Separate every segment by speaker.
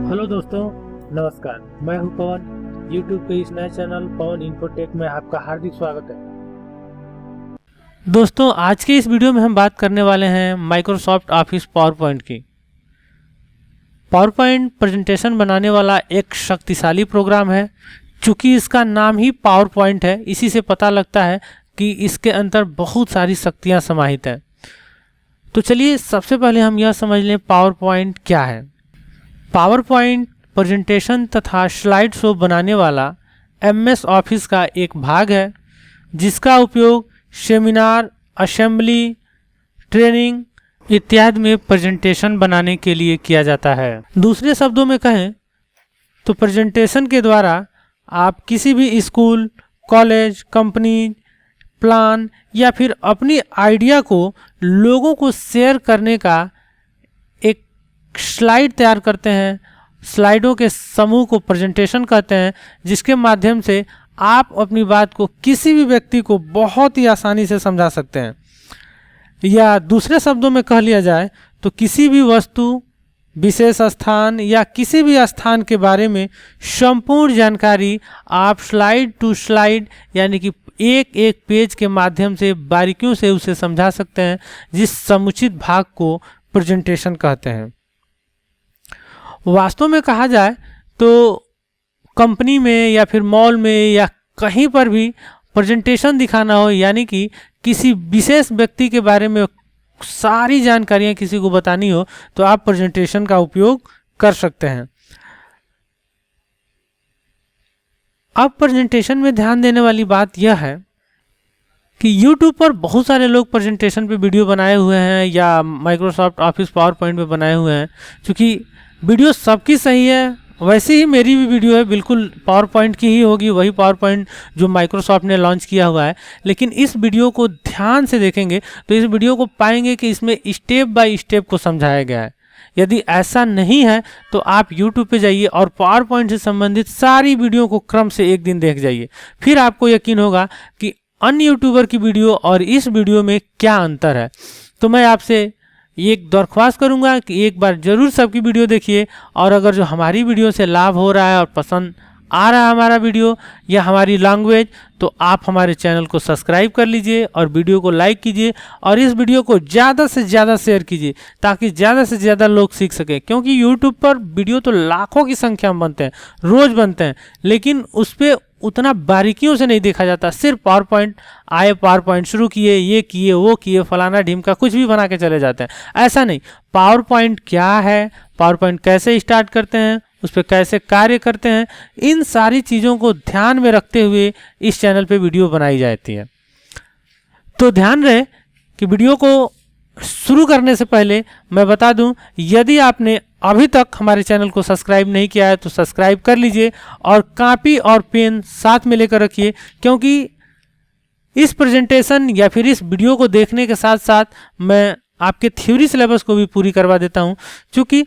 Speaker 1: Hello दोस्तों, नमस्कार। मैं हूं पवन। YouTube के इस नए चैनल पवन इन्फोटेक में आपका हार्दिक स्वागत है। दोस्तों, आज के इस वीडियो में हम बात करने वाले हैं माइक्रोसॉफ्ट ऑफिस पावर पॉइंट की। पावर पॉइंट प्रेजेंटेशन बनाने वाला एक शक्तिशाली प्रोग्राम है। चूँकि इसका नाम ही पावर पॉइंट है, इसी से पता लगता है कि इसके अंदर बहुत सारी शक्तियाँ समाहित हैं। तो चलिए सबसे पहले हम यह समझ लें पावर पॉइंट क्या है। पावर पॉइंट प्रेजेंटेशन तथा स्लाइड शो बनाने वाला MS ऑफिस का एक भाग है, जिसका उपयोग सेमिनार, असेंबली, ट्रेनिंग इत्यादि में प्रेजेंटेशन बनाने के लिए किया जाता है। दूसरे शब्दों में कहें तो प्रेजेंटेशन के द्वारा आप किसी भी स्कूल, कॉलेज, कंपनी, प्लान या फिर अपनी आइडिया को लोगों को शेयर करने का एक स्लाइड तैयार करते हैं। स्लाइडों के समूह को प्रेजेंटेशन कहते हैं, जिसके माध्यम से आप अपनी बात को किसी भी व्यक्ति को बहुत ही आसानी से समझा सकते हैं। या दूसरे शब्दों में कह लिया जाए तो किसी भी वस्तु, विशेष स्थान या किसी भी स्थान के बारे में संपूर्ण जानकारी आप स्लाइड टू स्लाइड यानी कि एक एक पेज के माध्यम से बारीकियों से उसे समझा सकते हैं, जिस समुचित भाग को प्रेजेंटेशन कहते हैं। वास्तव में कहा जाए तो कंपनी में या फिर मॉल में या कहीं पर भी प्रेजेंटेशन दिखाना हो, यानी कि किसी विशेष व्यक्ति के बारे में सारी जानकारियां किसी को बतानी हो, तो आप प्रेजेंटेशन का उपयोग कर सकते हैं। अब प्रेजेंटेशन में ध्यान देने वाली बात यह है कि YouTube पर बहुत सारे लोग प्रेजेंटेशन पे वीडियो बनाए हुए हैं या माइक्रोसॉफ्ट ऑफिस पावर पॉइंट पे बनाए हुए हैं। क्योंकि वीडियो सबकी सही है, वैसे ही मेरी भी वीडियो है, बिल्कुल पावर पॉइंट की ही होगी, वही पावर पॉइंट जो माइक्रोसॉफ्ट ने लॉन्च किया हुआ है। लेकिन इस वीडियो को ध्यान से देखेंगे तो इस वीडियो को पाएंगे कि इसमें स्टेप बाय स्टेप को समझाया गया है। यदि ऐसा नहीं है तो आप YouTube पे जाइए और पावर पॉइंट से संबंधित सारी वीडियो को क्रम से एक दिन देख जाइए, फिर आपको यकीन होगा कि अन्य यूट्यूबर की वीडियो और इस वीडियो में क्या अंतर है। तो मैं आपसे एक दरख्वास्त करूंगा कि एक बार जरूर सबकी वीडियो देखिए, और अगर जो हमारी वीडियो से लाभ हो रहा है और पसंद आ रहा है हमारा वीडियो या हमारी लैंग्वेज, तो आप हमारे चैनल को सब्सक्राइब कर लीजिए और वीडियो को लाइक कीजिए और इस वीडियो को ज़्यादा से ज़्यादा शेयर कीजिए, ताकि ज़्यादा से ज़्यादा लोग सीख सकें। क्योंकि यूट्यूब पर वीडियो तो लाखों की संख्या में बनते हैं, रोज़ बनते हैं, लेकिन उस पर उतना बारीकियों से नहीं देखा जाता। सिर्फ पावर पॉइंट आए, पावर पॉइंट शुरू किए, ये किए, वो किए, फलाना ढिमका कुछ भी बना के चले जाते हैं। ऐसा नहीं। पावर पॉइंट क्या है, पावर पॉइंट कैसे स्टार्ट करते हैं, उस पर कैसे कार्य करते हैं, इन सारी चीज़ों को ध्यान में रखते हुए इस चैनल पे वीडियो बनाई जाती है। तो ध्यान रहे कि वीडियो को शुरू करने से पहले मैं बता दूं, यदि आपने अभी तक हमारे चैनल को सब्सक्राइब नहीं किया है तो सब्सक्राइब कर लीजिए और कॉपी और पेन साथ में लेकर रखिए, क्योंकि इस प्रेजेंटेशन या फिर इस वीडियो को देखने के साथ साथ मैं आपके थ्योरी सिलेबस को भी पूरी करवा देता हूं। क्योंकि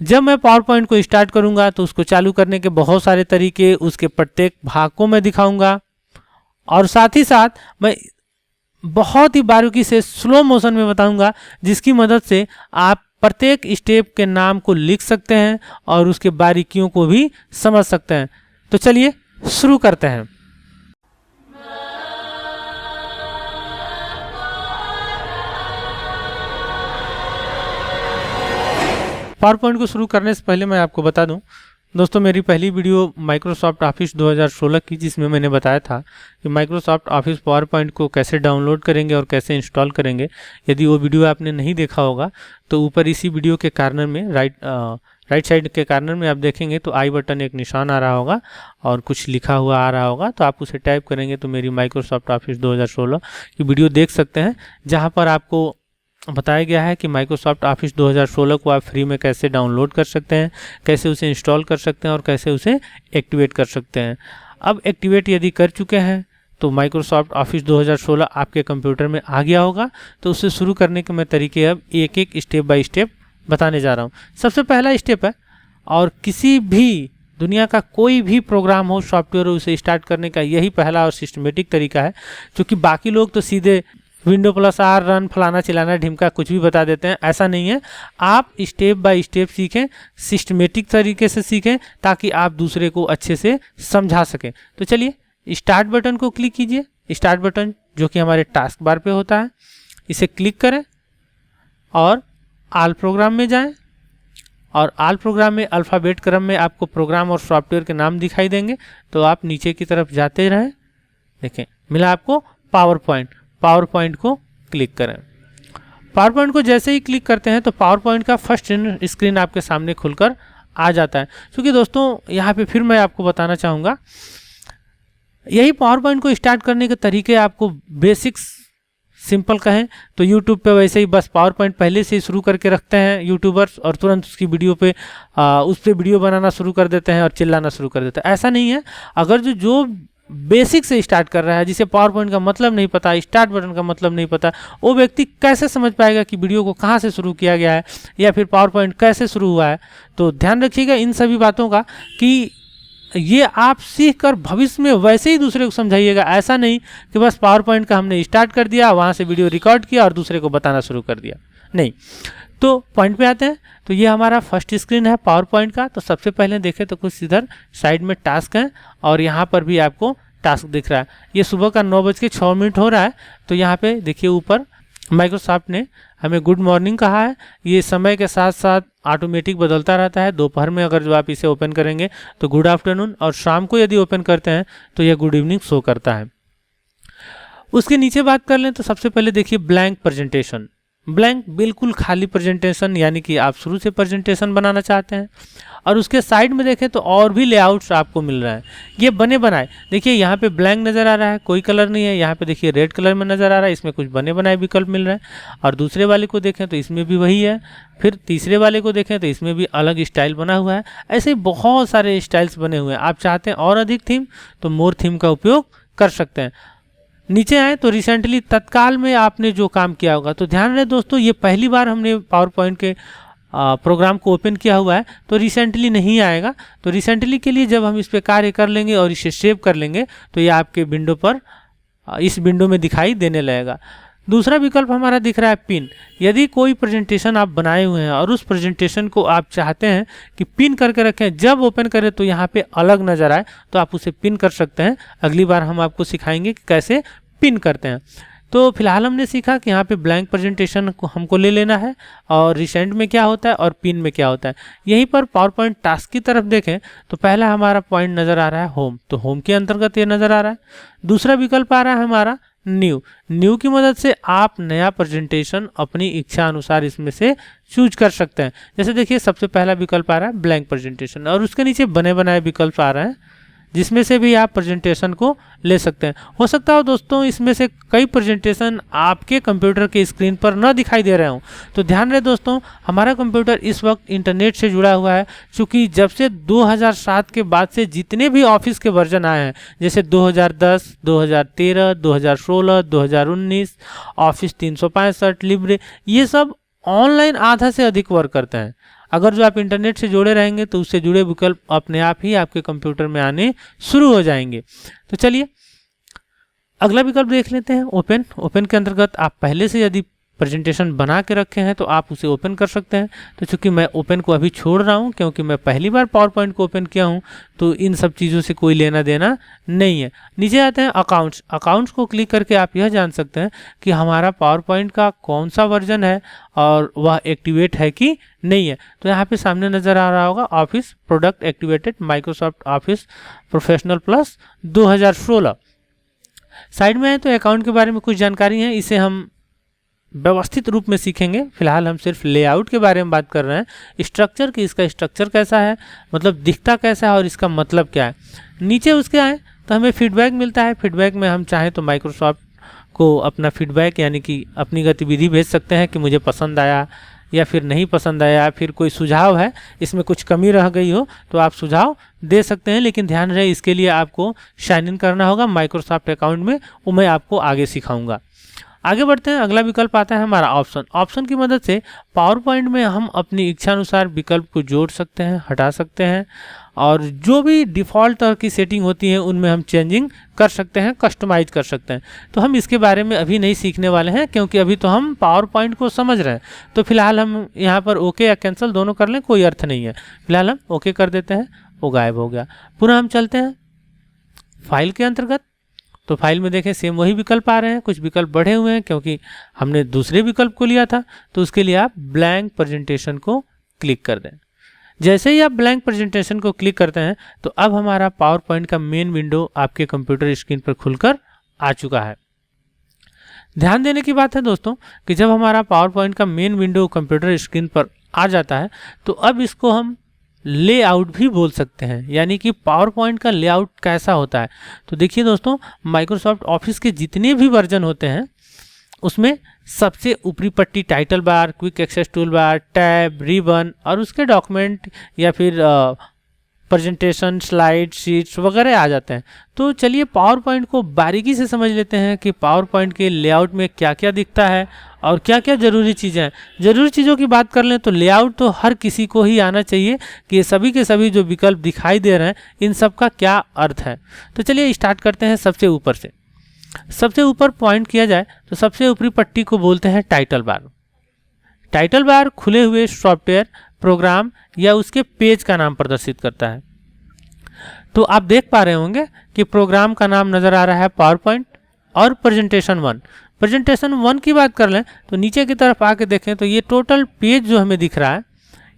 Speaker 1: जब मैं पावर पॉइंट को स्टार्ट करूंगा तो उसको चालू करने के बहुत सारे तरीके, उसके प्रत्येक भाग को मैं दिखाऊंगा, और साथ ही साथ मैं बहुत ही बारीकी से स्लो मोशन में बताऊंगा, जिसकी मदद से आप प्रत्येक स्टेप के नाम को लिख सकते हैं और उसके बारीकियों को भी समझ सकते हैं। तो चलिए शुरू करते हैं। पावर पॉइंट को शुरू करने से पहले मैं आपको बता दूं दोस्तों, मेरी पहली वीडियो माइक्रोसॉफ्ट ऑफिस 2016 की, जिसमें मैंने बताया था कि माइक्रोसॉफ्ट ऑफिस पावर पॉइंट को कैसे डाउनलोड करेंगे और कैसे इंस्टॉल करेंगे। यदि वो वीडियो आपने नहीं देखा होगा तो ऊपर इसी वीडियो के कार्नर में राइट साइड के कार्नर में आप देखेंगे तो आई बटन एक निशान आ रहा होगा और कुछ लिखा हुआ आ रहा होगा, तो आप उसे टाइप करेंगे तो मेरी माइक्रोसॉफ्ट ऑफिस 2016 की वीडियो देख सकते हैं, जहाँ पर आपको बताया गया है कि माइक्रोसॉफ्ट ऑफिस 2016 को आप फ्री में कैसे डाउनलोड कर सकते हैं, कैसे उसे इंस्टॉल कर सकते हैं और कैसे उसे एक्टिवेट कर सकते हैं। अब एक्टिवेट यदि कर चुके हैं तो माइक्रोसॉफ्ट ऑफिस 2016 आपके कंप्यूटर में आ गया होगा। तो उसे शुरू करने के मैं तरीके अब एक एक स्टेप बाय स्टेप बताने जा रहा हूँ। सबसे पहला स्टेप है, और किसी भी दुनिया का कोई भी प्रोग्राम हो, सॉफ्टवेयर हो, उसे स्टार्ट करने का यही पहला और सिस्टमेटिक तरीका है। क्योंकि बाकी लोग तो सीधे विंडो प्लस आर रन फलाना चिलाना ढिमका कुछ भी बता देते हैं, ऐसा नहीं है। आप स्टेप बाय स्टेप सीखें, सिस्टमेटिक तरीके से सीखें, ताकि आप दूसरे को अच्छे से समझा सकें। तो चलिए स्टार्ट बटन को क्लिक कीजिए। स्टार्ट बटन जो कि हमारे टास्क बार पे होता है, इसे क्लिक करें और ऑल प्रोग्राम में जाएं। और ऑल प्रोग्राम में अल्फ़ाबेट क्रम में आपको प्रोग्राम और सॉफ्टवेयर के नाम दिखाई देंगे, तो आप नीचे की तरफ जाते रहें। देखें मिला आपको पावर पॉइंट। पावर पॉइंट को क्लिक करें। पावर पॉइंट को जैसे ही क्लिक करते हैं तो पावर पॉइंट का फर्स्ट स्क्रीन आपके सामने खुलकर आ जाता है। क्योंकि दोस्तों यहाँ पे फिर मैं आपको बताना चाहूँगा, यही पावर पॉइंट को स्टार्ट करने के तरीके आपको बेसिक्स सिंपल कहें तो यूट्यूब पे वैसे ही बस पावर पॉइंट पहले से ही शुरू करके रखते हैं यूट्यूबर्स, और तुरंत उसकी वीडियो पे उस पर वीडियो बनाना शुरू कर देते हैं और चिल्लाना शुरू कर देते हैं। ऐसा नहीं है। अगर जो बेसिक से स्टार्ट कर रहा है, जिसे पावर पॉइंट का मतलब नहीं पता, स्टार्ट बटन का मतलब नहीं पता, वो व्यक्ति कैसे समझ पाएगा कि वीडियो को कहाँ से शुरू किया गया है या फिर पावर पॉइंट कैसे शुरू हुआ है। तो ध्यान रखिएगा इन सभी बातों का कि ये आप सीख कर भविष्य में वैसे ही दूसरे को समझाइएगा। ऐसा नहीं कि बस पावर पॉइंट का हमने स्टार्ट कर दिया, वहाँ से वीडियो रिकॉर्ड किया और दूसरे को बताना शुरू कर दिया, नहीं। तो पॉइंट पे आते हैं। तो ये हमारा फर्स्ट स्क्रीन है पावर पॉइंट का। तो सबसे पहले देखें तो कुछ इधर साइड में टास्क हैं और यहाँ पर भी आपको टास्क दिख रहा है। ये सुबह का 9:06 हो रहा है। तो यहाँ पे देखिए ऊपर माइक्रोसॉफ्ट ने हमें गुड मॉर्निंग कहा है। ये समय के साथ साथ ऑटोमेटिक बदलता रहता है। दोपहर में अगर जो आप इसे ओपन करेंगे तो गुड आफ्टरनून, और शाम को यदि ओपन करते हैं तो यह गुड इवनिंग शो करता है। उसके नीचे बात कर लें तो सबसे पहले देखिए ब्लैंक प्रेजेंटेशन। ब्लैंक बिल्कुल खाली प्रेजेंटेशन, यानी कि आप शुरू से प्रेजेंटेशन बनाना चाहते हैं। और उसके साइड में देखें तो और भी लेआउट्स आपको मिल रहा है, ये बने बनाए। देखिए यहाँ पे ब्लैंक नज़र आ रहा है, कोई कलर नहीं है। यहाँ पे देखिए रेड कलर में नज़र आ रहा है, इसमें कुछ बने बनाए विकल्प मिल रहे हैं। और दूसरे वाले को देखें तो इसमें भी वही है। फिर तीसरे वाले को देखें तो इसमें भी अलग स्टाइल बना हुआ है। ऐसे बहुत सारे स्टाइल्स बने हुए हैं। आप चाहते हैं और अधिक थीम तो मोर थीम का उपयोग कर सकते हैं। नीचे आए तो रिसेंटली तत्काल में आपने जो काम किया होगा, तो ध्यान रहे दोस्तों ये पहली बार हमने पावर पॉइंट के प्रोग्राम को ओपन किया हुआ है, तो रिसेंटली नहीं आएगा। तो रिसेंटली के लिए जब हम इस पर कार्य कर लेंगे और इसे सेव कर लेंगे तो ये आपके विंडो पर इस विंडो में दिखाई देने लगेगा। दूसरा विकल्प हमारा दिख रहा है पिन। यदि कोई प्रेजेंटेशन आप बनाए हुए हैं और उस प्रेजेंटेशन को आप चाहते हैं कि पिन करके रखें, जब ओपन करें तो यहाँ पे अलग नज़र आए, तो आप उसे पिन कर सकते हैं। अगली बार हम आपको सिखाएंगे कि कैसे पिन करते हैं। तो फिलहाल हमने सीखा कि यहाँ पे ब्लैंक प्रेजेंटेशन को हमको ले लेना है और रिसेंट में क्या होता है और पिन में क्या होता है। यहीं पर पावर पॉइंट टास्क की तरफ देखें तो पहला हमारा पॉइंट नज़र आ रहा है होम, तो होम के अंतर्गत ये नज़र आ रहा है। दूसरा विकल्प आ रहा है हमारा न्यू की मदद से आप नया प्रेजेंटेशन अपनी इच्छा अनुसार इसमें से चूज कर सकते हैं। जैसे देखिए सबसे पहला विकल्प आ रहा है ब्लैंक प्रेजेंटेशन और उसके नीचे बने बनाए विकल्प आ रहे हैं, जिसमें से भी आप प्रेजेंटेशन को ले सकते हैं। हो सकता हो दोस्तों इसमें से कई प्रेजेंटेशन आपके कंप्यूटर के स्क्रीन पर न दिखाई दे रहे हों, तो ध्यान रहे दोस्तों हमारा कंप्यूटर इस वक्त इंटरनेट से जुड़ा हुआ है। क्योंकि जब से 2007 के बाद से जितने भी ऑफिस के वर्जन आए हैं, जैसे 2010, 2013, 2016, 2019, ऑफिस 365, लिब्रे, ये सब ऑनलाइन आधा से अधिक वर्क करते हैं। अगर जो आप इंटरनेट से जुड़े रहेंगे तो उससे जुड़े विकल्प अपने आप ही आपके कंप्यूटर में आने शुरू हो जाएंगे। तो चलिए अगला विकल्प देख लेते हैं ओपन के अंतर्गत आप पहले से यदि प्रेजेंटेशन बना के रखे हैं तो आप उसे ओपन कर सकते हैं। तो चूंकि मैं ओपन को अभी छोड़ रहा हूं क्योंकि मैं पहली बार पावर पॉइंट को ओपन किया हूं, तो इन सब चीज़ों से कोई लेना देना नहीं है। नीचे आते हैं अकाउंट्स को क्लिक करके आप यह जान सकते हैं कि हमारा पावर पॉइंट का कौन सा वर्जन है और वह एक्टिवेट है कि नहीं है। तो यहाँ पे सामने नज़र आ रहा होगा office product activated Microsoft office professional plus 2016। Side में है तो अकाउंट के बारे में कुछ जानकारी है, इसे हम व्यवस्थित रूप में सीखेंगे। फिलहाल हम सिर्फ लेआउट के बारे में बात कर रहे हैं, स्ट्रक्चर की, इसका स्ट्रक्चर कैसा है, मतलब दिखता कैसा है और इसका मतलब क्या है। नीचे उसके आए तो हमें फीडबैक मिलता है। फीडबैक में हम चाहें तो माइक्रोसॉफ्ट को अपना फीडबैक यानी कि अपनी गतिविधि भेज सकते हैं कि मुझे पसंद आया या फिर नहीं पसंद आया, फिर कोई सुझाव है इसमें कुछ कमी रह गई हो तो आप सुझाव दे सकते हैं। लेकिन ध्यान रहे इसके लिए आपको साइन इन करना होगा माइक्रोसॉफ्ट अकाउंट में, वो मैं आपको आगे सिखाऊंगा। आगे बढ़ते हैं। अगला विकल्प आता है हमारा ऑप्शन। ऑप्शन की मदद से पावर पॉइंट में हम अपनी इच्छानुसार विकल्प को जोड़ सकते हैं, हटा सकते हैं, और जो भी डिफ़ॉल्ट तरह की सेटिंग होती है उनमें हम चेंजिंग कर सकते हैं, कस्टमाइज कर सकते हैं। तो हम इसके बारे में अभी नहीं सीखने वाले हैं, क्योंकि अभी तो हम पावर पॉइंट को समझ रहे हैं। तो फिलहाल हम यहाँ पर ओके या कैंसिल दोनों कर लें, कोई अर्थ नहीं है। फिलहाल हम ओके कर देते हैं, वो गायब हो गया। पुनः हम चलते हैं फाइल के अंतर्गत। तो फाइल में देखें सेम वही विकल्प आ रहे हैं, कुछ विकल्प बढ़े हुए हैं क्योंकि हमने दूसरे विकल्प को लिया था। तो उसके लिए आप ब्लैंक प्रेजेंटेशन को क्लिक कर दें। जैसे ही आप ब्लैंक प्रेजेंटेशन को क्लिक करते हैं तो अब हमारा पावर पॉइंट का मेन विंडो आपके कंप्यूटर स्क्रीन पर खुलकर आ चुका है। ध्यान देने की बात है दोस्तों कि जब हमारा पावर पॉइंट का मेन विंडो कंप्यूटर स्क्रीन पर आ जाता है तो अब इसको हम लेआउट भी बोल सकते हैं, यानी कि पावर पॉइंट का लेआउट कैसा होता है। तो देखिए दोस्तों, माइक्रोसॉफ्ट ऑफिस के जितने भी वर्जन होते हैं उसमें सबसे ऊपरी पट्टी title bar, quick access toolbar, tab, ribbon और उसके डॉक्यूमेंट या फिर प्रेजेंटेशन, स्लाइड, शीट्स वगैरह आ जाते हैं। तो चलिए पावर पॉइंट को बारीकी से समझ लेते हैं कि पावर पॉइंट के लेआउट में क्या क्या दिखता है और क्या क्या ज़रूरी चीज़ें हैं। ज़रूरी चीज़ों की बात कर लें तो लेआउट तो हर किसी को ही आना चाहिए कि ये सभी के सभी जो विकल्प दिखाई दे रहे हैं इन सब का क्या अर्थ है। तो चलिए स्टार्ट करते हैं सबसे ऊपर से। सबसे ऊपर पॉइंट किया जाए तो सबसे ऊपरी पट्टी को बोलते हैं टाइटल बार। टाइटल बार खुले हुए सॉफ्टवेयर, प्रोग्राम या उसके पेज का नाम प्रदर्शित करता है। तो आप देख पा रहे होंगे कि प्रोग्राम का नाम नज़र आ रहा है पावर पॉइंट और प्रेजेंटेशन 1। प्रेजेंटेशन 1 की बात कर लें तो नीचे की तरफ आके देखें तो ये टोटल पेज जो हमें दिख रहा है,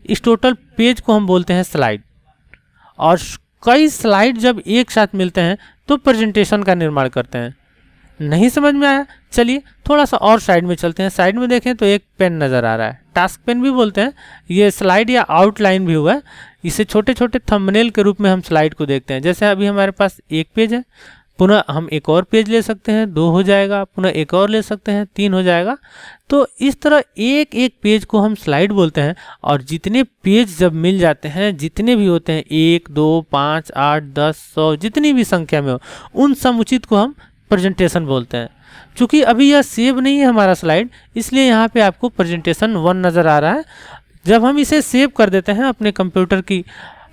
Speaker 1: इस टोटल पेज को हम बोलते हैं स्लाइड। और कई स्लाइड जब एक साथ मिलते हैं तो प्रेजेंटेशन का निर्माण करते हैं। नहीं समझ में आया? चलिए थोड़ा सा और साइड में चलते हैं। साइड में देखें तो एक पेन नज़र आ रहा है, टास्क पेन भी बोलते हैं। ये स्लाइड या आउटलाइन भी हुआ है। इसे छोटे छोटे थंबनेल के रूप में हम स्लाइड को देखते हैं। जैसे अभी हमारे पास एक पेज है, पुनः हम एक और पेज ले सकते हैं, 2 हो जाएगा, पुनः एक और ले सकते हैं, 3 हो जाएगा। तो इस तरह एक एक पेज को हम स्लाइड बोलते हैं। और जितने पेज जब मिल जाते हैं, जितने भी होते हैं, 1, 2, 5, 8, 10, 100 जितनी भी संख्या में हो, उन समुचित को हम प्रेजेंटेशन बोलते हैं। चूँकि अभी यह सेव नहीं है हमारा स्लाइड, इसलिए यहाँ पे आपको प्रेजेंटेशन 1 नज़र आ रहा है। जब हम इसे सेव कर देते हैं अपने कंप्यूटर की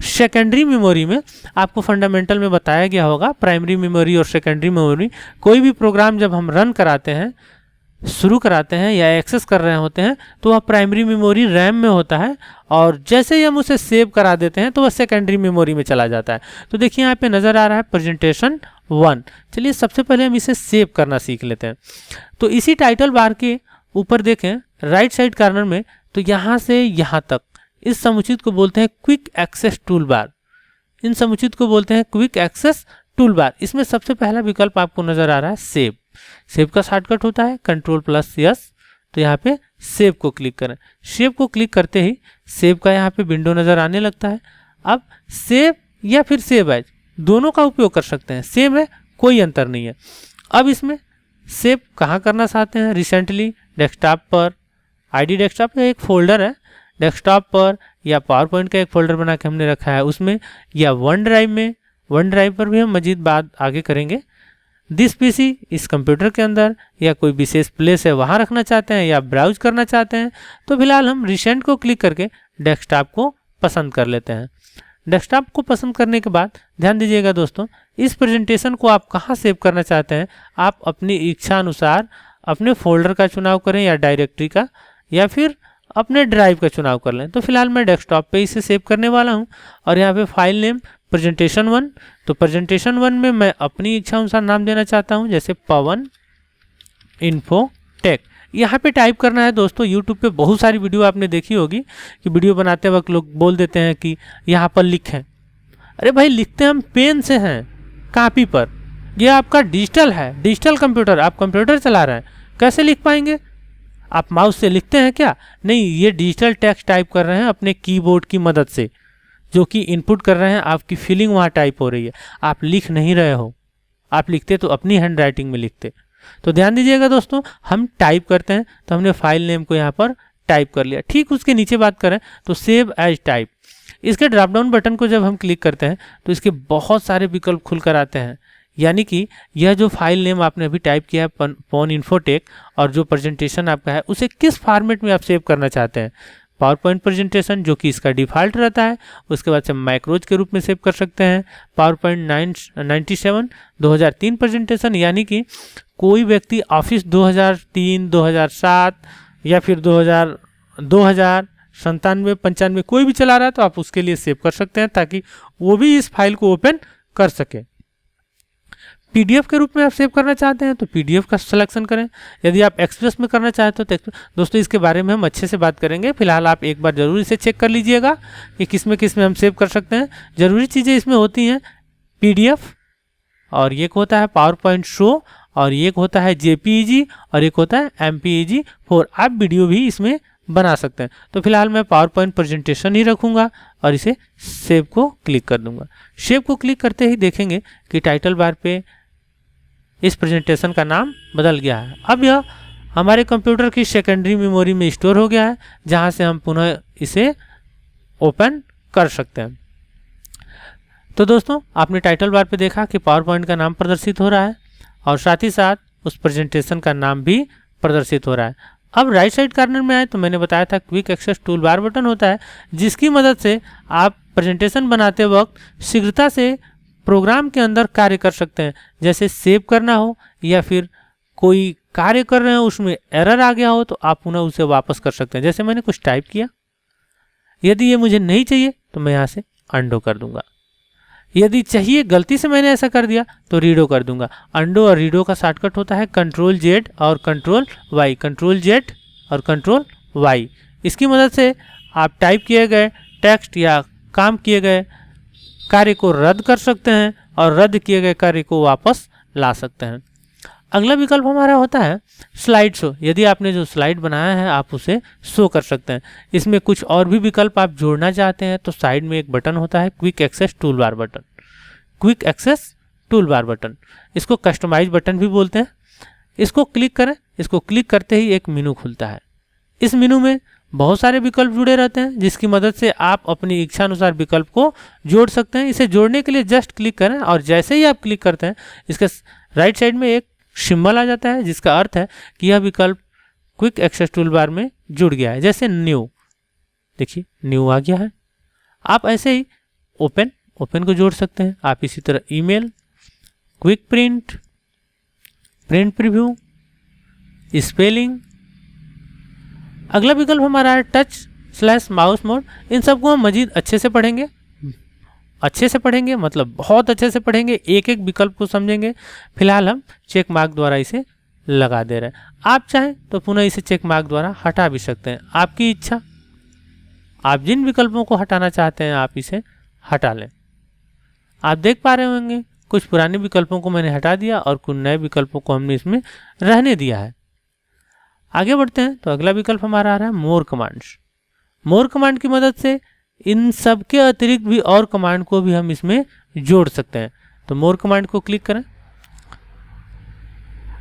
Speaker 1: सेकेंडरी मेमोरी में, आपको फंडामेंटल में बताया गया होगा प्राइमरी मेमोरी और सेकेंडरी मेमोरी, कोई भी प्रोग्राम जब हम रन कराते हैं, शुरू कराते हैं या एक्सेस कर रहे होते हैं तो वह प्राइमरी मेमोरी रैम में होता है, और जैसे ही हम उसे सेव करा देते हैं तो वह सेकेंडरी मेमोरी में चला जाता है। तो देखिए यहाँ पे नज़र आ रहा है प्रेजेंटेशन 1। चलिए सबसे पहले हम इसे सेव करना सीख लेते हैं। तो इसी टाइटल बार के ऊपर देखें राइट साइड कॉर्नर में, तो यहाँ से यहाँ तक इस समुचित को बोलते हैं क्विक एक्सेस टूल बार। इन समुचित को बोलते हैं क्विक एक्सेस टूल बार। इसमें सबसे पहला विकल्प आपको नज़र आ रहा है सेव। सेव का शॉर्टकट होता है Ctrl+S। तो यहाँ पे सेव को क्लिक करें। सेव को क्लिक करते ही सेव का यहाँ पे विंडो नज़र आने लगता है। अब सेव या फिर सेव एज दोनों का उपयोग कर सकते हैं, सेम है, कोई अंतर नहीं है। अब इसमें सेव कहाँ करना चाहते हैं? रिसेंटली, डेस्कटॉप पर, ID डेस्कटॉप का एक फोल्डर है डेस्कटॉप पर, या पावर पॉइंट का एक फोल्डर बना के हमने रखा है उसमें, या वन ड्राइव में। वन ड्राइव पर भी हम मजीद बात आगे करेंगे। दिस पीसी इस कंप्यूटर के अंदर, या कोई विशेष प्लेस है वहाँ रखना चाहते हैं या ब्राउज करना चाहते हैं। तो फिलहाल हम रिसेंट को क्लिक करके डेस्कटॉप को पसंद कर लेते हैं। डेस्कटॉप को पसंद करने के बाद ध्यान दीजिएगा दोस्तों, इस प्रेजेंटेशन को आप कहाँ सेव करना चाहते हैं, आप अपनी इच्छा अनुसार अपने फोल्डर का चुनाव करें या डायरेक्टरी का, या फिर अपने ड्राइव का चुनाव कर लें। तो फिलहाल मैं डेस्कटॉप पे इसे सेव करने वाला हूं, और यहाँ पे फाइल नेम प्रेजेंटेशन 1। तो प्रेजेंटेशन 1 में मैं अपनी इच्छा अनुसार नाम देना चाहता हूं, जैसे पवन इन्फो टेक। यहाँ पे टाइप करना है दोस्तों। यूट्यूब पे बहुत सारी वीडियो आपने देखी होगी कि वीडियो बनाते वक्त लोग बोल देते हैं कि यहाँ पर लिखें। अरे भाई, लिखते हम पेन से हैं, कापी पर। यह आपका डिजिटल है, डिजिटल कंप्यूटर, आप कंप्यूटर चला रहे हैं, कैसे लिख पाएंगे? आप माउस से लिखते हैं क्या? नहीं, ये डिजिटल टेक्स्ट टाइप कर रहे हैं अपने कीबोर्ड की मदद से, जो कि इनपुट कर रहे हैं, आपकी फीलिंग वहाँ टाइप हो रही है, आप लिख नहीं रहे हो। आप लिखते तो अपनी हैंड राइटिंग में लिखते। तो ध्यान दीजिएगा दोस्तों, हम टाइप करते हैं तो हमने फाइल नेम को यहाँ पर टाइप कर लिया। ठीक उसके नीचे बात करें तो सेव एज टाइप, इसके ड्रॉप डाउन बटन को जब हम क्लिक करते हैं तो इसके बहुत सारे विकल्प खुल कर आते हैं। यानी कि यह जो फाइल नेम आपने अभी टाइप किया है पॉन इन्फोटेक और जो प्रेजेंटेशन आपका है उसे किस फॉर्मेट में आप सेव करना चाहते हैं। पावर पॉइंट प्रेजेंटेशन जो कि इसका डिफ़ॉल्ट रहता है, उसके बाद से मैक्रोज के रूप में सेव कर सकते हैं। पावर पॉइंट 97 2003 प्रेजेंटेशन, यानी कि कोई व्यक्ति ऑफिस 2003 2007 या फिर 2097 95 कोई भी चला रहा है तो आप उसके लिए सेव कर सकते हैं ताकि वो भी इस फाइल को ओपन कर सके। पीडीएफ के रूप में आप सेव करना चाहते हैं तो पीडीएफ का सिलेक्शन करें। यदि आप एक्सप्रेस में करना चाहते हो तो दोस्तों इसके बारे में हम अच्छे से बात करेंगे। फिलहाल आप एक बार ज़रूर इसे चेक कर लीजिएगा कि किस में हम सेव कर सकते हैं। ज़रूरी चीज़ें इसमें होती हैं पीडीएफ, और एक होता है पावर पॉइंट शो, और एक होता है जेपीईजी, और एक होता है एमपीईजी 4। आप वीडियो भी इसमें बना सकते हैं। तो फिलहाल मैं पावर पॉइंट प्रेजेंटेशन ही रखूँगा और इसे सेव को क्लिक कर दूंगा। सेव को क्लिक करते ही देखेंगे कि टाइटल बार पे इस प्रेजेंटेशन का नाम बदल गया है। अब यह हमारे कंप्यूटर की सेकेंडरी मेमोरी में स्टोर हो गया है, जहां से हम पुनः इसे ओपन कर सकते हैं। तो दोस्तों आपने टाइटल बार पे देखा कि पावर पॉइंट का नाम प्रदर्शित हो रहा है और साथ ही साथ उस प्रेजेंटेशन का नाम भी प्रदर्शित हो रहा है। अब राइट साइड कॉर्नर में आए तो मैंने बताया था quick access toolbar button होता है, जिसकी मदद से आप प्रेजेंटेशन बनाते वक्त शीघ्रता से प्रोग्राम के अंदर कार्य कर सकते हैं। जैसे सेव करना हो या फिर कोई कार्य कर रहे हो उसमें एरर आ गया हो तो आप पुनः उसे वापस कर सकते हैं। जैसे मैंने कुछ टाइप किया, यदि ये मुझे नहीं चाहिए तो मैं यहाँ से अंडो कर दूंगा। यदि चाहिए, गलती से मैंने ऐसा कर दिया तो रीडो कर दूंगा। अंडो और रीडो का शॉर्टकट होता है कंट्रोल जेड और कंट्रोल वाई, कंट्रोल जेड और कंट्रोल वाई। इसकी मदद से आप टाइप किए गए टेक्स्ट या काम किए गए कार्य को रद्द कर सकते हैं और रद्द किए गए कार्य को वापस ला सकते हैं। अगला विकल्प हमारा होता है स्लाइड शो। यदि आपने जो स्लाइड बनाया है आप उसे शो कर सकते हैं। इसमें कुछ और भी विकल्प आप जोड़ना चाहते हैं तो साइड में एक बटन होता है quick access toolbar button, quick access toolbar button. इसको कस्टमाइज बटन भी बोलते हैं। इसको क्लिक करें। इसको क्लिक करते ही एक मेनू खुलता है। इस मेनू में बहुत सारे विकल्प जुड़े रहते हैं, जिसकी मदद से आप अपनी इच्छा अनुसार विकल्प को जोड़ सकते हैं। इसे जोड़ने के लिए जस्ट क्लिक करें और जैसे ही आप क्लिक करते हैं इसके राइट साइड में एक सिंबल आ जाता है, जिसका अर्थ है कि यह विकल्प क्विक एक्सेस टूल बार में जुड़ गया है। जैसे न्यू, देखिए न्यू आ गया है। आप ऐसे ही ओपन को जोड़ सकते हैं। आप इसी तरह email, quick print, print preview, spelling. अगला विकल्प हमारा है टच/माउस मोड। इन सबको हम मजीद अच्छे से पढ़ेंगे, मतलब बहुत अच्छे से पढ़ेंगे, एक एक विकल्प को समझेंगे। फिलहाल हम चेक मार्क द्वारा इसे लगा दे रहे हैं। आप चाहें तो पुनः इसे चेक मार्क द्वारा हटा भी सकते हैं, आपकी इच्छा। आप जिन विकल्पों को हटाना चाहते हैं आप इसे हटा लें। आप देख पा रहे होंगे कुछ पुराने विकल्पों को मैंने हटा दिया और कुछ नए विकल्पों को हमने इसमें रहने दिया है। आगे बढ़ते हैं तो अगला विकल्प हमारा आ रहा है मोर कमांड्स। मोर कमांड की मदद से इन सब के अतिरिक्त भी और कमांड को भी हम इसमें जोड़ सकते हैं। तो मोर कमांड को क्लिक करें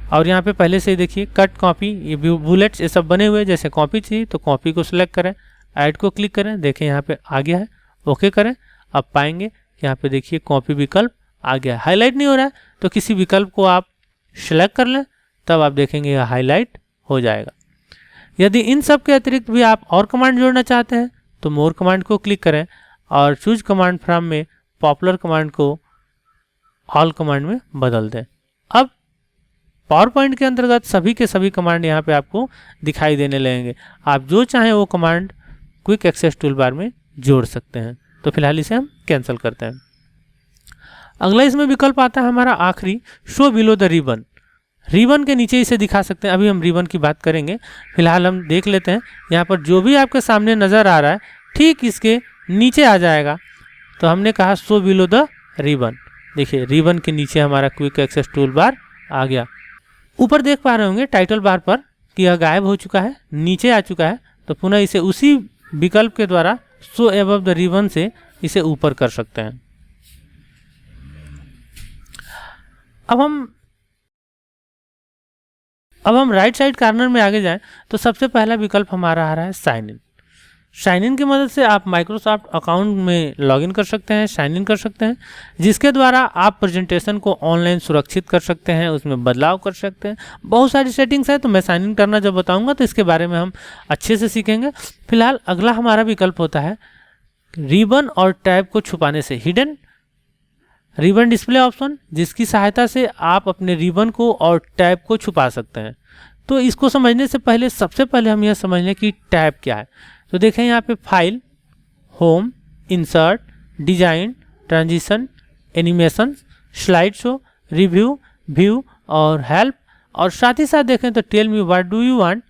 Speaker 1: और यहाँ पे पहले से ही देखिए कट, कॉपी, ये बुलेट्स ये सब बने हुए। जैसे कॉपी चाहिए तो कॉपी को सिलेक्ट करें, ऐड को क्लिक करें, देखें यहाँ पे आ गया है। ओके करें। अब पाएंगे यहाँ पे देखिए कॉपी विकल्प आ गया। हाईलाइट नहीं हो रहा है तो किसी विकल्प को आप सिलेक्ट कर लें, तब आप देखेंगे यह हाईलाइट हो जाएगा। यदि इन सब के अतिरिक्त भी आप और कमांड जोड़ना चाहते हैं तो मोर कमांड को क्लिक करें और चूज कमांड फ्रॉम में पॉपुलर कमांड को ऑल कमांड में बदल दें। अब पावर पॉइंट के अंतर्गत सभी के सभी कमांड यहाँ पे आपको दिखाई देने लगेंगे। आप जो चाहें वो command quick access toolbar में जोड़ सकते हैं। तो फिलहाल इसे हम कैंसिल करते हैं। अगला इसमें विकल्प आता है हमारा आखिरी, show below the ribbon. Ribbon के नीचे इसे दिखा सकते हैं। अभी हम रिबन की बात करेंगे, फिलहाल हम देख लेते हैं। यहाँ पर जो भी आपके सामने नज़र आ रहा है ठीक इसके नीचे आ जाएगा। तो हमने कहा शो बिलो द रिबन। देखिए रिबन के नीचे हमारा क्विक एक्सेस टूल बार आ गया। ऊपर देख पा रहे होंगे टाइटल बार पर कि यह गायब हो चुका है, नीचे आ चुका है। तो पुनः इसे उसी विकल्प के द्वारा शो अबव द रिबन से इसे ऊपर कर सकते हैं। अब हम राइट साइड कॉर्नर में आगे जाएं तो सबसे पहला विकल्प हमारा आ रहा है साइन इन। साइन इन की मदद से आप माइक्रोसॉफ्ट अकाउंट में लॉगिन कर सकते हैं, साइन इन कर सकते हैं, जिसके द्वारा आप प्रेजेंटेशन को ऑनलाइन सुरक्षित कर सकते हैं, उसमें बदलाव कर सकते हैं। बहुत सारी सेटिंग्स है, तो मैं साइन इन करना जब बताऊंगा तो इसके बारे में हम अच्छे से सीखेंगे। फिलहाल अगला हमारा विकल्प होता है रिबन और टैब को छुपाने से, हिडन रिबन डिस्प्ले ऑप्शन, जिसकी सहायता से आप अपने रिबन को और टैब को छुपा सकते हैं। तो इसको समझने से पहले सबसे पहले हम यह समझ लें कि टैब क्या है। तो देखें यहाँ पे file, home, insert, design, transition, animation, slide show, review, view और हेल्प, और साथ ही साथ देखें तो tell me what do you want.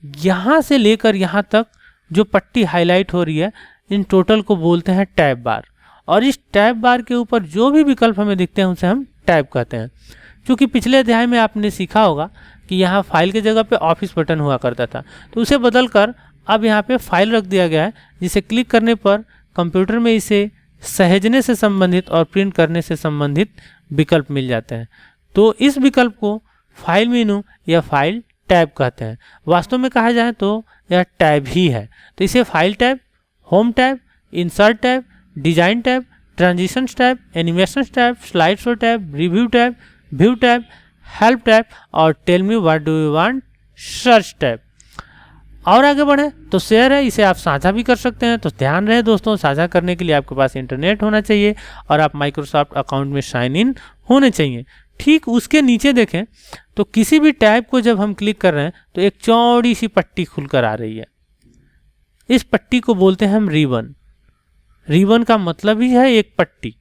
Speaker 1: यहाँ से लेकर यहाँ तक जो पट्टी हाईलाइट हो रही है, इन टोटल को बोलते हैं टैब बार। और इस टैब बार के ऊपर जो भी विकल्प हमें दिखते हैं उसे हम टैब कहते हैं। क्योंकि पिछले अध्याय में आपने सीखा होगा कि यहाँ फाइल की जगह पे ऑफिस बटन हुआ करता था, तो उसे बदलकर अब यहाँ पे फाइल रख दिया गया है, जिसे क्लिक करने पर कंप्यूटर में इसे सहेजने से संबंधित और प्रिंट करने से संबंधित विकल्प मिल जाते हैं। तो इस विकल्प को फाइल मेनू या फाइल टैब कहते हैं। वास्तव में कहा जाए तो यह टैब ही है। तो इसे file tab, home tab, insert tab, design tab, transition tab, animation tab, slide show tab, review tab, view tab, help tab और tell me what do you want search tab. और आगे बढ़े तो शेयर है, इसे आप साझा भी कर सकते हैं। तो ध्यान रहे दोस्तों, साझा करने के लिए आपके पास इंटरनेट होना चाहिए और आप माइक्रोसॉफ्ट अकाउंट में साइन इन होने चाहिए। ठीक उसके नीचे देखें तो किसी भी टैब को जब हम क्लिक कर रहे हैं तो एक चौड़ी सी पट्टी खुलकर आ रही है। इस पट्टी को बोलते हैं हम रिबन। रिबन का मतलब ही है एक पट्टी।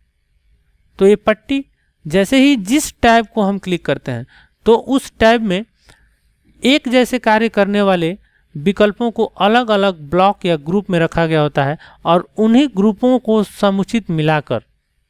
Speaker 1: तो ये पट्टी जैसे ही जिस टैब को हम क्लिक करते हैं तो उस टैब में एक जैसे कार्य करने वाले विकल्पों को अलग अलग ब्लॉक या ग्रुप में रखा गया होता है और उन्हीं ग्रुपों को समुचित मिलाकर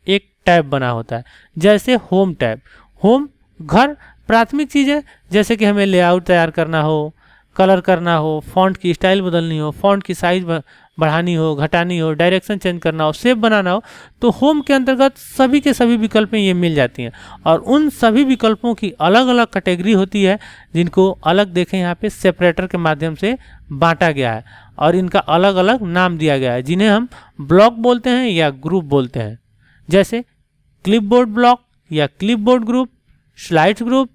Speaker 1: एक टैब बना होता है। जैसे होम टैब, होम घर, प्राथमिक चीज़ें जैसे कि हमें लेआउट तैयार करना हो, कलर करना हो, फॉन्ट की स्टाइल बदलनी हो, फॉन्ट की साइज बढ़ानी हो, घटानी हो, डायरेक्शन चेंज करना हो, शेप बनाना हो, तो होम के अंतर्गत सभी के सभी विकल्पें ये मिल जाती हैं। और उन सभी विकल्पों की अलग अलग कैटेगरी होती है, जिनको अलग देखें यहाँ पे सेपरेटर के माध्यम से बांटा गया है और इनका अलग अलग नाम दिया गया है, जिन्हें हम ब्लॉक बोलते हैं या ग्रुप बोलते हैं। जैसे क्लिपबोर्ड ब्लॉक या clipboard group, slides group,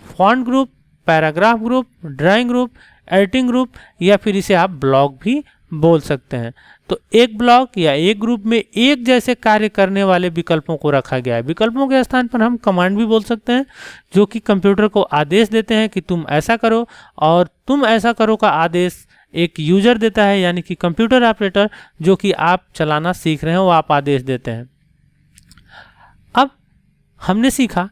Speaker 1: font group, paragraph group, drawing group, editing group या फिर इसे आप ब्लॉक भी बोल सकते हैं। तो एक ब्लॉक या एक ग्रुप में एक जैसे कार्य करने वाले विकल्पों को रखा गया है। विकल्पों के स्थान पर हम कमांड भी बोल सकते हैं, जो कि कंप्यूटर को आदेश देते हैं कि तुम ऐसा करो, और तुम ऐसा करो का आदेश एक यूजर देता है, यानी कि कंप्यूटर ऑपरेटर जो कि आप चलाना सीख रहे हैं वो आप आदेश देते हैं। अब हमने सीखा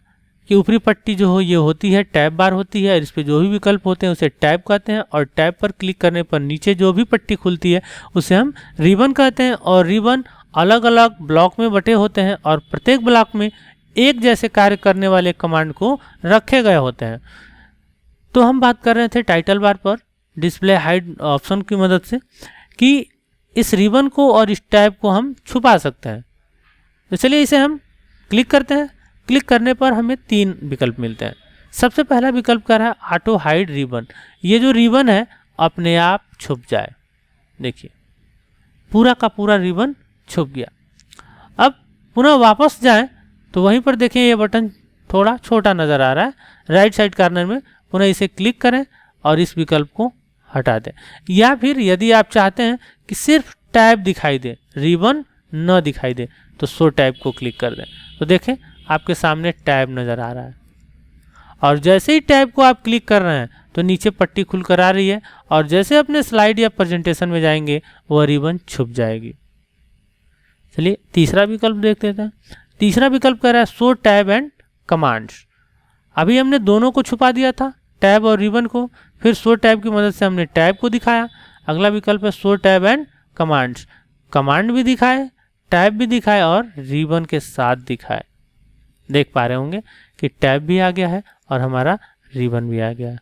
Speaker 1: कि ऊपरी पट्टी जो हो ये होती है टैब बार होती है, और इस पे जो भी विकल्प होते हैं उसे टैब कहते हैं, और टैब पर क्लिक करने पर नीचे जो भी पट्टी खुलती है उसे हम रिबन कहते हैं। और रिबन अलग अलग ब्लॉक में बटे होते हैं और प्रत्येक ब्लॉक में एक जैसे कार्य करने वाले कमांड को रखे गए होते हैं। तो हम बात कर रहे थे टाइटल बार पर डिस्प्ले हाइड ऑप्शन की मदद से कि इस रिबन को और इस टैब को हम छुपा सकते हैं। तो चलिए इसे हम क्लिक करते हैं। क्लिक करने पर हमें 3 विकल्प मिलते हैं। सबसे पहला विकल्प क्या है, ऑटो हाइड रिबन। ये जो रिबन है अपने आप छुप जाए। देखिए पूरा का पूरा रिबन छुप गया। अब पुनः वापस जाएं तो वहीं पर देखें ये बटन थोड़ा छोटा नज़र आ रहा है राइट साइड कॉर्नर में। पुनः इसे क्लिक करें और इस विकल्प को हटा दें। या फिर यदि आप चाहते हैं कि सिर्फ टैब दिखाई दे, रिबन न दिखाई दे, तो शो टैब को क्लिक कर दें। तो देखें आपके सामने टैब नज़र आ रहा है, और जैसे ही टैब को आप क्लिक कर रहे हैं तो नीचे पट्टी खुल कर आ रही है, और जैसे अपने स्लाइड या प्रेजेंटेशन में जाएंगे वह रिबन छुप जाएगी। चलिए तीसरा विकल्प देख लेते हैं। तीसरा विकल्प कह रहा है शो टैब एंड कमांड्स। अभी हमने दोनों को छुपा दिया था, टैब और रिबन को, फिर शो टैब की मदद से हमने टैब को दिखाया। अगला विकल्प है show tab and commands. Command भी दिखाए, टैब भी दिखाए और रिबन के साथ दिखाए। देख पा रहे होंगे कि टैब भी आ गया है और हमारा रिबन भी आ गया है।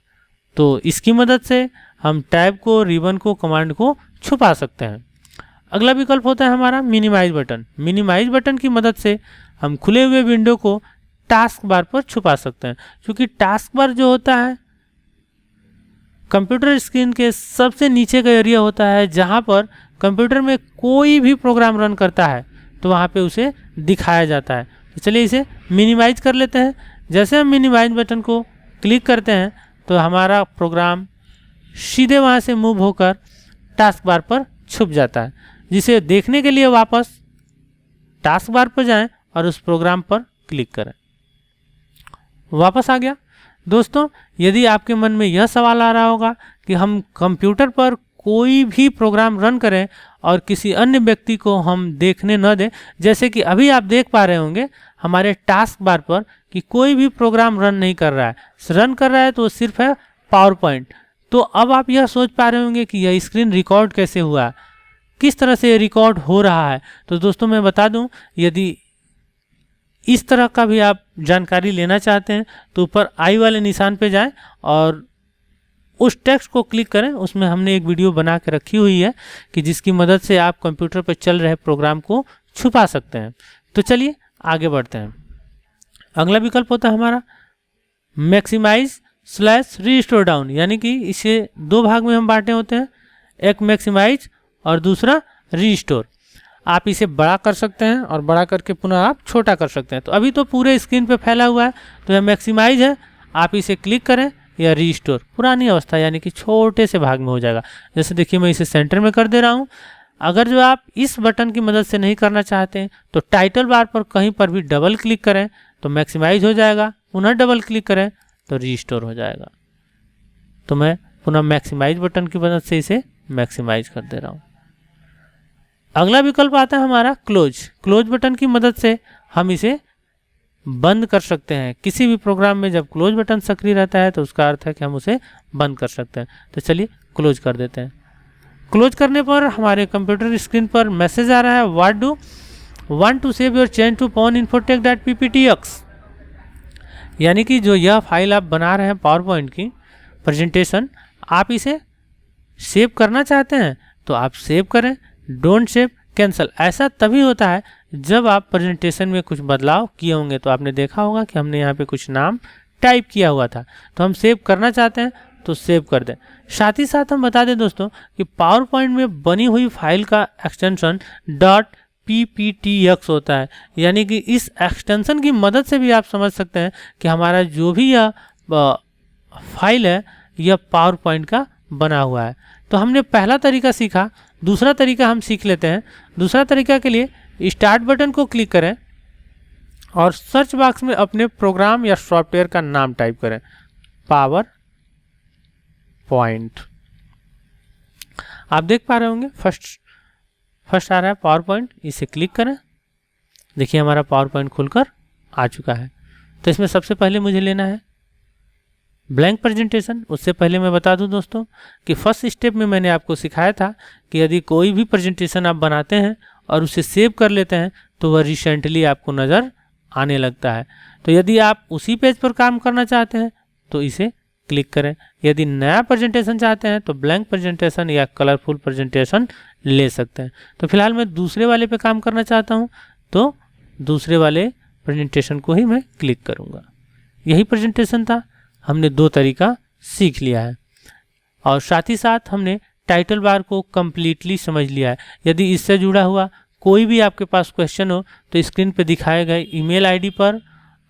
Speaker 1: तो इसकी मदद से हम टैब को, रिबन को, कमांड को छुपा सकते हैं। अगला विकल्प होता है हमारा मिनिमाइज बटन। मिनिमाइज बटन की मदद से हम खुले हुए विंडो को टास्क बार पर छुपा सकते हैं, क्योंकि टास्क बार जो होता है कंप्यूटर स्क्रीन के सबसे नीचे का एरिया होता है, जहां पर कंप्यूटर में कोई भी प्रोग्राम रन करता है तो वहाँ पे उसे दिखाया जाता है। तो चलिए इसे मिनिमाइज कर लेते हैं। जैसे हम मिनिमाइज बटन को क्लिक करते हैं तो हमारा प्रोग्राम सीधे वहाँ से मूव होकर टास्क बार पर छुप जाता है, जिसे देखने के लिए वापस टास्क बार पर जाएं और उस प्रोग्राम पर क्लिक करें। वापस आ गया। दोस्तों, यदि आपके मन में यह सवाल आ रहा होगा कि हम कंप्यूटर पर कोई भी प्रोग्राम रन करें और किसी अन्य व्यक्ति को हम देखने न दें, जैसे कि अभी आप देख पा रहे होंगे हमारे टास्क बार पर कि कोई भी प्रोग्राम रन नहीं कर रहा है, रन कर रहा है तो सिर्फ है पावर पॉइंट। तो अब आप यह सोच पा रहे होंगे कि यह स्क्रीन रिकॉर्ड कैसे हुआ, किस तरह से रिकॉर्ड हो रहा है। तो दोस्तों मैं बता दूं, यदि इस तरह का भी आप जानकारी लेना चाहते हैं तो ऊपर आई वाले निशान पे जाएं और उस टेक्स्ट को क्लिक करें। उसमें हमने एक वीडियो बना के रखी हुई है कि जिसकी मदद से आप कंप्यूटर पर चल रहे प्रोग्राम को छुपा सकते हैं। तो चलिए आगे बढ़ते हैं। अगला विकल्प होता है हमारा मैक्सिमाइज / रीस्टोर डाउन, यानी कि इसे दो भाग में हम बांटे होते हैं, एक मैक्सिमाइज और दूसरा रीस्टोर। आप इसे बड़ा कर सकते हैं और बड़ा करके पुनः आप छोटा कर सकते हैं। तो अभी तो पूरे स्क्रीन पे फैला हुआ है तो यह मैक्सिमाइज है, आप इसे क्लिक करें, या रीस्टोर पुरानी अवस्था यानी कि छोटे से भाग में हो जाएगा। जैसे देखिए मैं इसे सेंटर में कर दे रहा हूँ। अगर जो आप इस बटन की मदद से नहीं करना चाहते हैं तो टाइटल बार पर कहीं पर भी डबल क्लिक करें तो मैक्सिमाइज हो जाएगा, पुनः डबल क्लिक करें तो रीस्टोर हो जाएगा। तो मैं पुनः मैक्सिमाइज बटन की मदद से इसे मैक्सिमाइज कर दे रहा हूँ। अगला विकल्प आता है हमारा क्लोज बटन की मदद से हम इसे बंद कर सकते हैं। किसी भी प्रोग्राम में जब क्लोज बटन सक्रिय रहता है तो उसका अर्थ है कि हम उसे बंद कर सकते हैं। तो चलिए क्लोज कर देते हैं। क्लोज करने पर हमारे कंप्यूटर स्क्रीन पर मैसेज आ रहा है, what do want to save your change to pawninfotech.pptx, यानी कि जो यह फाइल आप बना रहे हैं पावर पॉइंट की प्रेजेंटेशन, आप इसे सेव करना चाहते हैं तो आप सेव करें, डोंट सेव कैंसिल। ऐसा तभी होता है जब आप प्रेजेंटेशन में कुछ बदलाव किए होंगे। तो आपने देखा होगा कि हमने यहाँ पे कुछ नाम टाइप किया हुआ था, तो हम सेव करना चाहते हैं तो सेव कर दें। साथ ही साथ हम बता दें दोस्तों कि पावर पॉइंट में बनी हुई फाइल का एक्सटेंशन .pptx होता है, यानी कि इस एक्सटेंशन की मदद से भी आप समझ सकते हैं कि हमारा जो भी यह फाइल है यह पावर पॉइंट का बना हुआ है। तो हमने पहला तरीका सीखा, दूसरा तरीका हम सीख लेते हैं। दूसरा तरीका के लिए स्टार्ट बटन को क्लिक करें और सर्च बॉक्स में अपने प्रोग्राम या सॉफ्टवेयर का नाम टाइप करें, पावर पॉइंट। आप देख पा रहे होंगे फर्स्ट आ रहा है पावर पॉइंट, इसे क्लिक करें। देखिए हमारा पावर पॉइंट खुलकर आ चुका है। तो इसमें सबसे पहले मुझे लेना है ब्लैंक प्रेजेंटेशन। उससे पहले मैं बता दूं दोस्तों कि फर्स्ट स्टेप में मैंने आपको सिखाया था कि यदि कोई भी प्रेजेंटेशन आप बनाते हैं और उसे सेव कर लेते हैं तो वह रिसेंटली आपको नज़र आने लगता है। तो यदि आप उसी पेज पर काम करना चाहते हैं तो इसे क्लिक करें। यदि नया प्रेजेंटेशन चाहते हैं तो ब्लैंक प्रेजेंटेशन या कलरफुल प्रेजेंटेशन ले सकते हैं। तो फिलहाल मैं दूसरे वाले पे काम करना चाहता हूँ तो दूसरे वाले प्रेजेंटेशन को ही मैं क्लिक करूँगा। यही प्रेजेंटेशन था, हमने दो तरीका सीख लिया है और साथ ही साथ हमने टाइटल बार को कम्प्लीटली समझ लिया है। यदि इससे जुड़ा हुआ कोई भी आपके पास क्वेश्चन हो तो स्क्रीन पे दिखाए गए ईमेल आईडी पर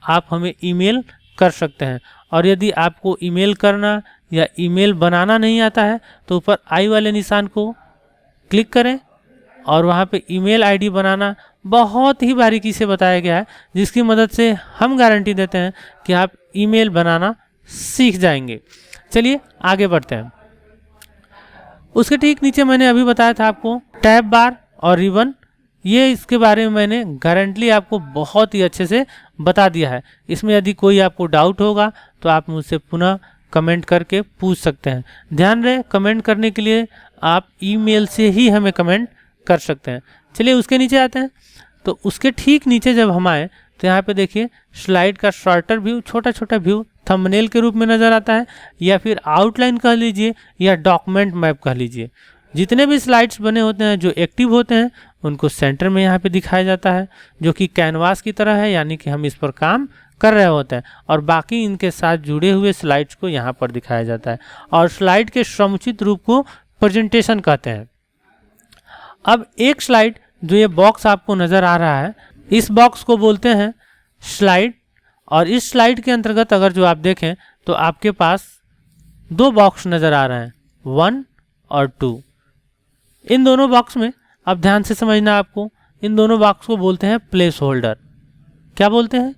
Speaker 1: आप हमें ईमेल कर सकते हैं। और यदि आपको ईमेल करना या ईमेल बनाना नहीं आता है तो ऊपर आई वाले निशान को क्लिक करें और वहाँ पे ईमेल आईडी बनाना बहुत ही बारीकी से बताया गया है, जिसकी मदद से हम गारंटी देते हैं कि आप ईमेल बनाना सीख जाएंगे। चलिए आगे बढ़ते हैं। उसके ठीक नीचे मैंने अभी बताया था आपको टैब बार और रिबन, ये इसके बारे में मैंने गारंटली आपको बहुत ही अच्छे से बता दिया है। इसमें यदि कोई आपको डाउट होगा तो आप मुझसे पुनः कमेंट करके पूछ सकते हैं। ध्यान रहे कमेंट करने के लिए आप ईमेल से ही हमें कमेंट कर सकते हैं। चलिए उसके नीचे आते हैं। तो उसके ठीक नीचे जब हम आए तो यहाँ पे देखिए स्लाइड का शॉर्टर व्यू, छोटा छोटा व्यू थंबनेल के रूप में नज़र आता है, या फिर आउटलाइन कह लीजिए या डॉक्यूमेंट मैप कह लीजिए। जितने भी स्लाइड्स बने होते हैं जो एक्टिव होते हैं उनको सेंटर में यहाँ पे दिखाया जाता है, जो कि कैनवास की तरह है, यानी कि हम इस पर काम कर रहे होते हैं। और बाकी इनके साथ जुड़े हुए स्लाइड्स को यहाँ पर दिखाया जाता है और स्लाइड के समुचित रूप को प्रेजेंटेशन कहते हैं। अब एक स्लाइड जो ये बॉक्स आपको नज़र आ रहा है, इस बॉक्स को बोलते हैं स्लाइड। और इस स्लाइड के अंतर्गत अगर जो आप देखें तो आपके पास दो बॉक्स नज़र आ रहे हैं, 1 और 2। इन दोनों बॉक्स में अब ध्यान से समझना आपको, इन दोनों बॉक्स को बोलते हैं प्लेस होल्डर। क्या बोलते हैं?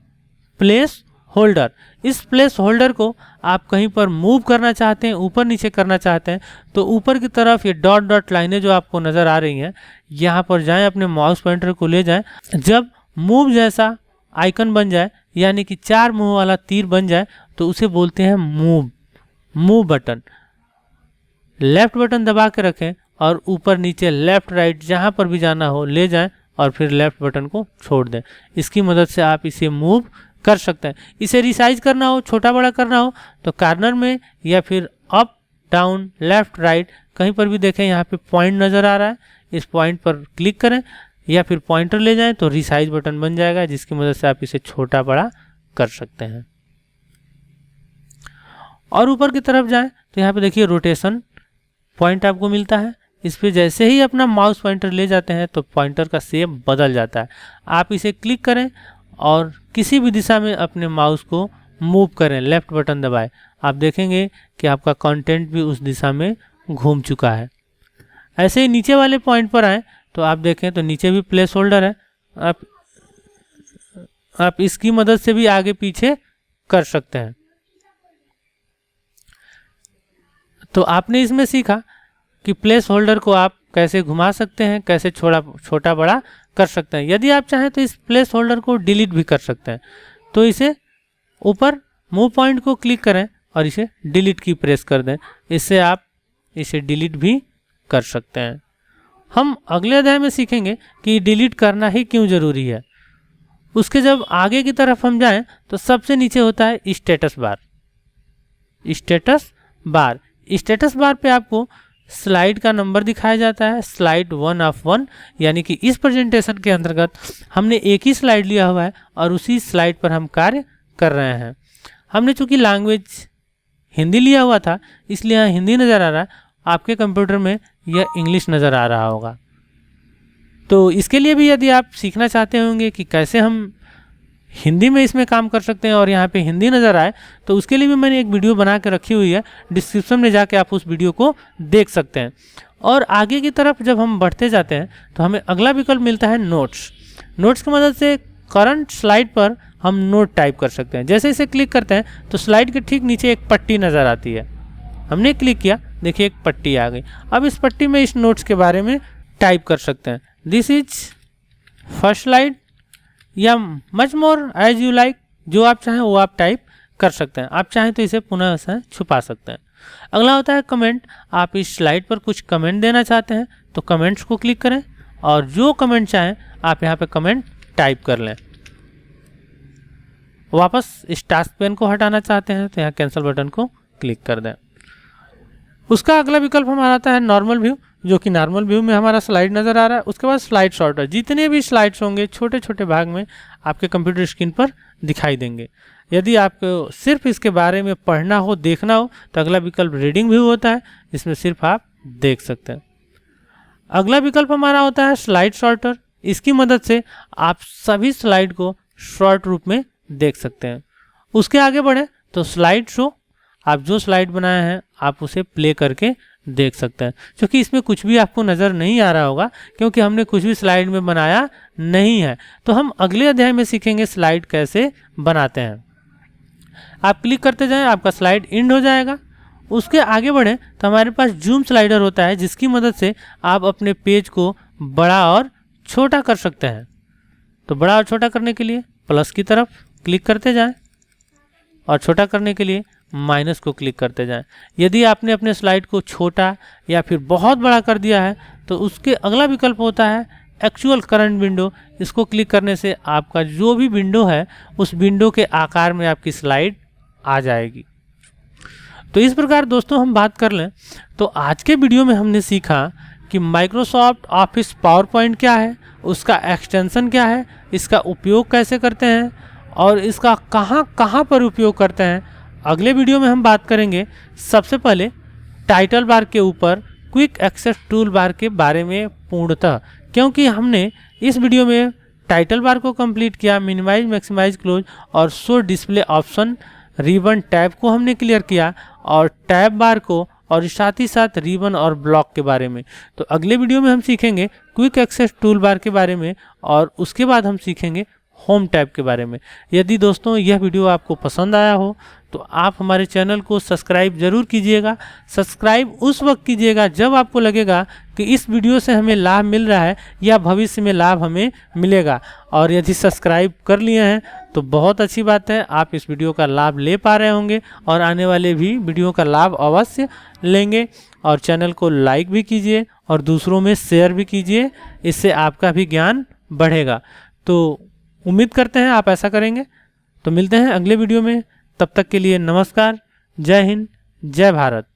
Speaker 1: Place holder. इस प्लेस होल्डर को आप कहीं पर मूव करना चाहते हैं, ऊपर नीचे करना चाहते हैं, तो ऊपर की तरफ ये डॉट डॉट लाइनें जो आपको नज़र आ रही हैं, यहाँ पर जाएं, अपने माउस पॉइंटर को ले जाएं। जब मूव जैसा आइकन बन जाए, यानी कि 4 मुंह वाला तीर बन जाए, तो उसे बोलते हैं मूव बटन। लेफ्ट बटन दबा के रखें और ऊपर नीचे लेफ्ट राइट जहाँ पर भी जाना हो ले जाएं और फिर लेफ्ट बटन को छोड़ दें। इसकी मदद से आप इसे मूव कर सकते हैं। इसे रिसाइज करना हो, छोटा बड़ा करना हो, तो कॉर्नर में या फिर अप डाउन लेफ्ट राइट कहीं पर भी देखें, यहाँ पे पॉइंट नज़र आ रहा है, इस पॉइंट पर क्लिक करें या फिर पॉइंटर ले जाएं तो रिसाइज बटन बन जाएगा, जिसकी मदद से आप इसे छोटा बड़ा कर सकते हैं। और ऊपर की तरफ जाएं तो यहाँ पे देखिए रोटेशन पॉइंट आपको मिलता है। इस पे जैसे ही अपना माउस पॉइंटर ले जाते हैं तो पॉइंटर का शेप बदल जाता है। आप इसे क्लिक करें और किसी भी दिशा में अपने माउस को मूव करें, लेफ्ट बटन दबाएं, आप देखेंगे कि आपका कंटेंट भी उस दिशा में घूम चुका है। ऐसे ही नीचे वाले पॉइंट पर आएँ तो आप देखें तो नीचे भी प्लेस होल्डर है, आप इसकी मदद से भी आगे पीछे कर सकते हैं। तो आपने इसमें सीखा कि प्लेस होल्डर को आप कैसे घुमा सकते हैं, कैसे छोटा बड़ा कर सकते हैं। यदि आप चाहें तो इस प्लेस होल्डर को डिलीट भी कर सकते हैं। तो इसे ऊपर मूव पॉइंट को क्लिक करें और इसे डिलीट की प्रेस कर दें, इससे आप इसे डिलीट भी कर सकते हैं। हम अगले अध्याय में सीखेंगे कि डिलीट करना ही क्यों ज़रूरी है। उसके जब आगे की तरफ हम जाएं तो सबसे नीचे होता है स्टेटस बार। स्टेटस बार पे आपको स्लाइड का नंबर दिखाया जाता है, स्लाइड 1 ऑफ 1, यानी कि इस प्रेजेंटेशन के अंतर्गत हमने एक ही स्लाइड लिया हुआ है और उसी स्लाइड पर हम कार्य कर रहे हैं। हमने चूंकि लैंग्वेज हिंदी लिया हुआ था इसलिए यहाँ हिंदी नज़र आ रहा है, आपके कंप्यूटर में यह इंग्लिश नज़र आ रहा होगा। तो इसके लिए भी यदि आप सीखना चाहते होंगे कि कैसे हम हिंदी में इसमें काम कर सकते हैं और यहाँ पे हिंदी नज़र आए, तो उसके लिए भी मैंने एक वीडियो बना के रखी हुई है, डिस्क्रिप्शन में जाके आप उस वीडियो को देख सकते हैं। और आगे की तरफ जब हम बढ़ते जाते हैं तो हमें अगला विकल्प मिलता है नोट्स की मदद से करंट स्लाइड पर हम नोट टाइप कर सकते हैं। जैसे इसे क्लिक करते हैं तो स्लाइड के ठीक नीचे एक पट्टी नज़र आती है, हमने क्लिक किया, देखिए एक पट्टी आ गई। अब इस पट्टी में इस नोट्स के बारे में टाइप कर सकते हैं, दिस इज फर्स्ट स्लाइड या much more as you like, जो आप चाहें वो आप टाइप कर सकते हैं। आप चाहें तो इसे पुनः से छुपा सकते हैं। अगला होता है कमेंट। आप इस स्लाइड पर कुछ कमेंट देना चाहते हैं तो कमेंट्स को क्लिक करें और जो कमेंट चाहें आप यहाँ पे कमेंट टाइप कर लें। वापस इस टास्क पेन को हटाना चाहते हैं तो यहाँ कैंसिल बटन को क्लिक कर दें। उसका अगला विकल्प हमारा आता है नॉर्मल व्यू, जो कि नॉर्मल व्यू में हमारा स्लाइड नज़र आ रहा है। उसके बाद स्लाइड शॉर्टर, जितने भी स्लाइड्स होंगे छोटे छोटे भाग में आपके कंप्यूटर स्क्रीन पर दिखाई देंगे। यदि आपको सिर्फ इसके बारे में पढ़ना हो, देखना हो, तो अगला विकल्प रीडिंग व्यू होता है, जिसमें सिर्फ आप देख सकते हैं। अगला विकल्प हमारा होता है स्लाइड शॉर्टर। इसकी मदद से आप सभी स्लाइड को शॉर्ट रूप में देख सकते हैं। उसके आगे बढ़े तो स्लाइड शो, आप जो स्लाइड बनाए हैं आप उसे प्ले करके देख सकते हैं। क्योंकि इसमें कुछ भी आपको नज़र नहीं आ रहा होगा क्योंकि हमने कुछ भी स्लाइड में बनाया नहीं है। तो हम अगले अध्याय में सीखेंगे स्लाइड कैसे बनाते हैं। आप क्लिक करते जाएं, आपका स्लाइड एंड हो जाएगा। उसके आगे बढ़ें तो हमारे पास जूम स्लाइडर होता है, जिसकी मदद से आप अपने पेज को बड़ा और छोटा कर सकते हैं। तो बड़ा और छोटा करने के लिए प्लस की तरफ क्लिक करते जाएं और छोटा करने के लिए माइनस को क्लिक करते जाएं। यदि आपने अपने स्लाइड को छोटा या फिर बहुत बड़ा कर दिया है तो उसके अगला विकल्प होता है एक्चुअल करंट विंडो। इसको क्लिक करने से आपका जो भी विंडो है उस विंडो के आकार में आपकी स्लाइड आ जाएगी। तो इस प्रकार दोस्तों हम बात कर लें तो आज के वीडियो में हमने सीखा कि माइक्रोसॉफ्ट ऑफिस पावर पॉइंट क्या है, उसका एक्सटेंशन क्या है, इसका उपयोग कैसे करते हैं और इसका कहाँ पर उपयोग करते हैं। अगले वीडियो में हम बात करेंगे सबसे पहले टाइटल बार के ऊपर क्विक एक्सेस टूल बार के बारे में पूर्णतः, क्योंकि हमने इस वीडियो में टाइटल बार को कंप्लीट किया, मिनिमाइज मैक्सिमाइज क्लोज और show display option ribbon tab को हमने क्लियर किया, और टैब बार को, और साथ ही साथ रिबन और ब्लॉक के बारे में। तो अगले वीडियो में हम सीखेंगे क्विक एक्सेस टूल बार के बारे में, और उसके बाद हम सीखेंगे होम टैब के बारे में। यदि दोस्तों यह वीडियो आपको पसंद आया हो तो आप हमारे चैनल को सब्सक्राइब जरूर कीजिएगा। सब्सक्राइब उस वक्त कीजिएगा जब आपको लगेगा कि इस वीडियो से हमें लाभ मिल रहा है या भविष्य में लाभ हमें मिलेगा। और यदि सब्सक्राइब कर लिए हैं तो बहुत अच्छी बात है, आप इस वीडियो का लाभ ले पा रहे होंगे और आने वाले भी वीडियो का लाभ अवश्य लेंगे। और चैनल को लाइक भी कीजिए और दूसरों में शेयर भी कीजिए, इससे आपका भी ज्ञान बढ़ेगा। तो उम्मीद करते हैं आप ऐसा करेंगे। तो मिलते हैं अगले वीडियो में, तब तक के लिए नमस्कार, जय हिंद, जय भारत।